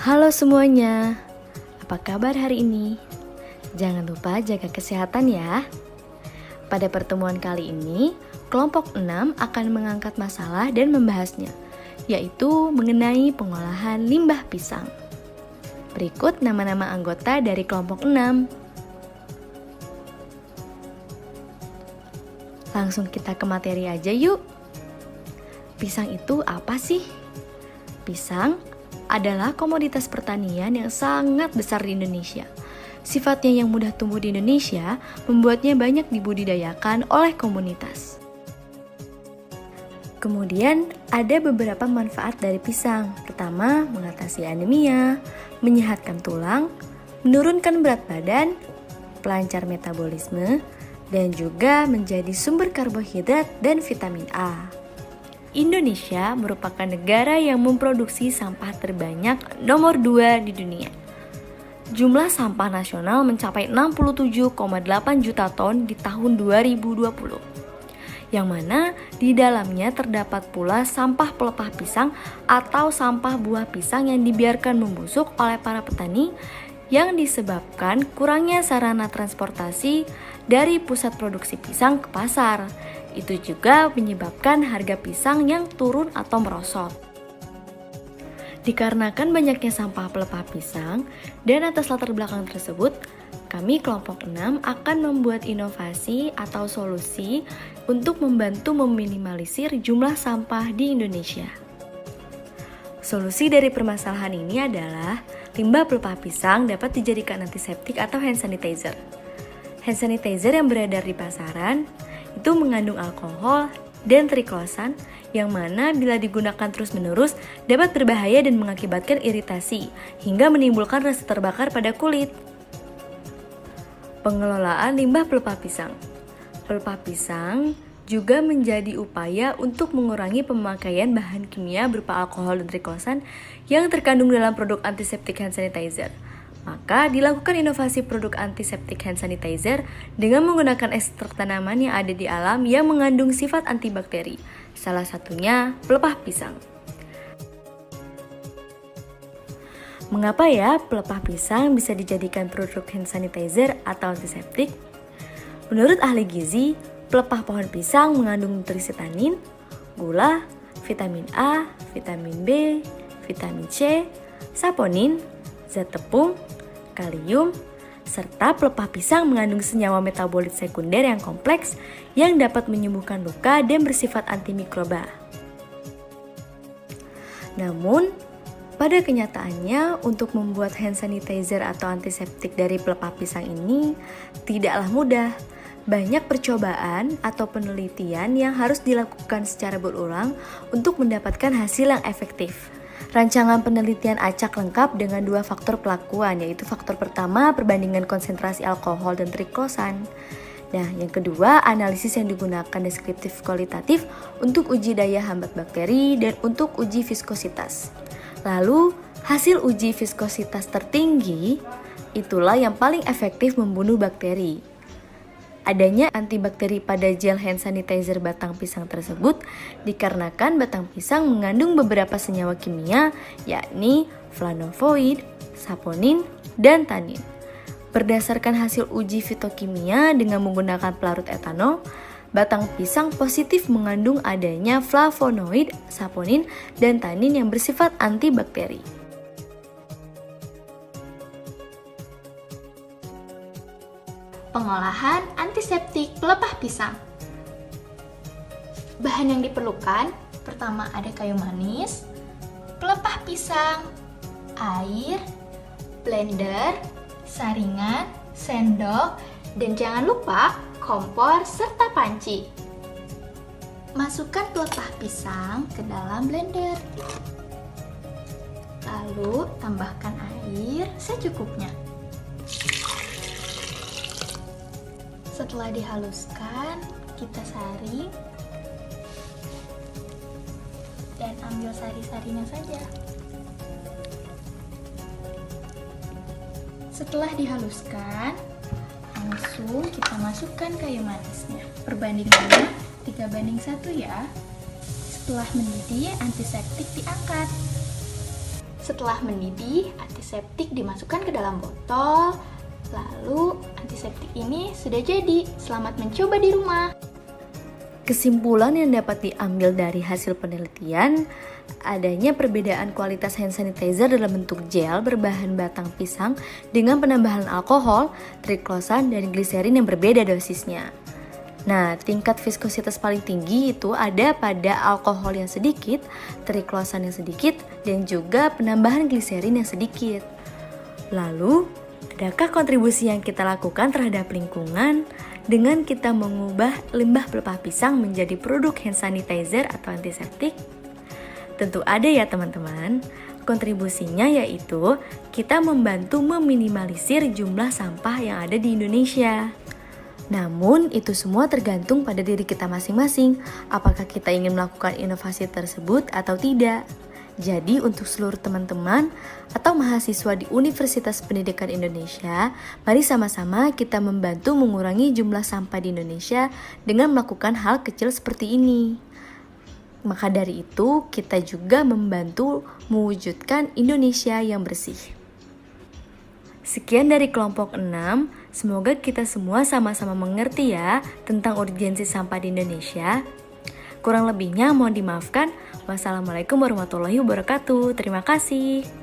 Halo semuanya, apa kabar hari ini? Jangan lupa jaga kesehatan ya. Pada pertemuan kali ini, kelompok 6 akan mengangkat masalah dan membahasnya, yaitu mengenai pengolahan limbah pisang. Berikut nama-nama anggota dari kelompok 6. Langsung kita ke materi aja yuk. Pisang itu apa sih? Pisang adalah komoditas pertanian yang sangat besar di Indonesia. Sifatnya yang mudah tumbuh di Indonesia membuatnya banyak dibudidayakan oleh komunitas. Kemudian ada beberapa manfaat dari pisang. Pertama, mengatasi anemia, menyehatkan tulang, menurunkan berat badan, pelancar metabolisme, dan juga menjadi sumber karbohidrat dan vitamin A. Indonesia merupakan negara yang memproduksi sampah terbanyak nomor 2 di dunia. Jumlah sampah nasional mencapai 67,8 juta ton di tahun 2020. Yang mana di dalamnya terdapat pula sampah pelepah pisang atau sampah buah pisang yang dibiarkan membusuk oleh para petani yang disebabkan kurangnya sarana transportasi dari pusat produksi pisang ke pasar. Itu juga menyebabkan harga pisang yang turun atau merosot. Dikarenakan banyaknya sampah pelepah pisang dan atas latar belakang tersebut, kami kelompok 6 akan membuat inovasi atau solusi untuk membantu meminimalisir jumlah sampah di Indonesia. Solusi dari permasalahan ini adalah limbah pelepah pisang dapat dijadikan antiseptik atau hand sanitizer. Hand sanitizer yang beredar di pasaran itu mengandung alkohol dan triklosan yang mana bila digunakan terus-menerus dapat berbahaya dan mengakibatkan iritasi hingga menimbulkan rasa terbakar pada kulit. Pengelolaan limbah pelepah pisang. Pelepah pisang juga menjadi upaya untuk mengurangi pemakaian bahan kimia berupa alkohol dan triklosan yang terkandung dalam produk antiseptik hand sanitizer. Maka dilakukan inovasi produk antiseptik hand sanitizer dengan menggunakan ekstrak tanaman yang ada di alam yang mengandung sifat antibakteri, salah satunya pelepah pisang. Mengapa ya pelepah pisang bisa dijadikan produk hand sanitizer atau antiseptik? Menurut ahli gizi, pelepah pohon pisang mengandung nutrisi tanin, gula, vitamin A, vitamin B, vitamin C, saponin, zat tepung, kalium, serta pelepah pisang mengandung senyawa metabolit sekunder yang kompleks yang dapat menyembuhkan luka dan bersifat antimikroba. Namun, pada kenyataannya untuk membuat hand sanitizer atau antiseptik dari pelepah pisang ini tidaklah mudah. Banyak percobaan atau penelitian yang harus dilakukan secara berulang untuk mendapatkan hasil yang efektif. Rancangan penelitian acak lengkap dengan 2 faktor pelakuan, yaitu faktor pertama perbandingan konsentrasi alkohol dan triklosan. Nah, yang kedua analisis yang digunakan deskriptif kualitatif untuk uji daya hambat bakteri dan untuk uji viskositas. Lalu, hasil uji viskositas tertinggi itulah yang paling efektif membunuh bakteri. Adanya antibakteri pada gel hand sanitizer batang pisang tersebut dikarenakan batang pisang mengandung beberapa senyawa kimia yakni flavonoid, saponin, dan tanin. Berdasarkan hasil uji fitokimia dengan menggunakan pelarut etanol, batang pisang positif mengandung adanya flavonoid, saponin, dan tanin yang bersifat antibakteri. Pengolahan antiseptik pelepah pisang. Bahan yang diperlukan, pertama ada kayu manis, pelepah pisang, air, blender, saringan, sendok, dan jangan lupa kompor serta panci. Masukkan pelepah pisang ke dalam blender. Lalu tambahkan air secukupnya. Setelah dihaluskan, kita saring dan ambil sari-sarinya saja. Setelah dihaluskan, langsung kita masukkan kayu manisnya. Perbandingannya 3:1 ya. Setelah mendidih, antiseptik diangkat. Setelah mendidih, antiseptik dimasukkan ke dalam botol. Lalu, antiseptik ini sudah jadi. Selamat mencoba di rumah. Kesimpulan yang dapat diambil dari hasil penelitian, adanya perbedaan kualitas hand sanitizer dalam bentuk gel berbahan batang pisang dengan penambahan alkohol, triklosan, dan gliserin yang berbeda dosisnya. Nah, tingkat viskositas paling tinggi itu ada pada alkohol yang sedikit, triklosan yang sedikit, dan juga penambahan gliserin yang sedikit. Lalu, adakah kontribusi yang kita lakukan terhadap lingkungan dengan kita mengubah limbah pelepah pisang menjadi produk hand sanitizer atau antiseptik? Tentu ada ya teman-teman. Kontribusinya yaitu kita membantu meminimalisir jumlah sampah yang ada di Indonesia. Namun itu semua tergantung pada diri kita masing-masing, apakah kita ingin melakukan inovasi tersebut atau tidak. Jadi untuk seluruh teman-teman atau mahasiswa di Universitas Pendidikan Indonesia, mari sama-sama kita membantu mengurangi jumlah sampah di Indonesia dengan melakukan hal kecil seperti ini. Maka dari itu, kita juga membantu mewujudkan Indonesia yang bersih. Sekian dari kelompok 6, semoga kita semua sama-sama mengerti ya tentang urgensi sampah di Indonesia. Kurang lebihnya mohon dimaafkan. Wassalamualaikum warahmatullahi wabarakatuh. Terima kasih.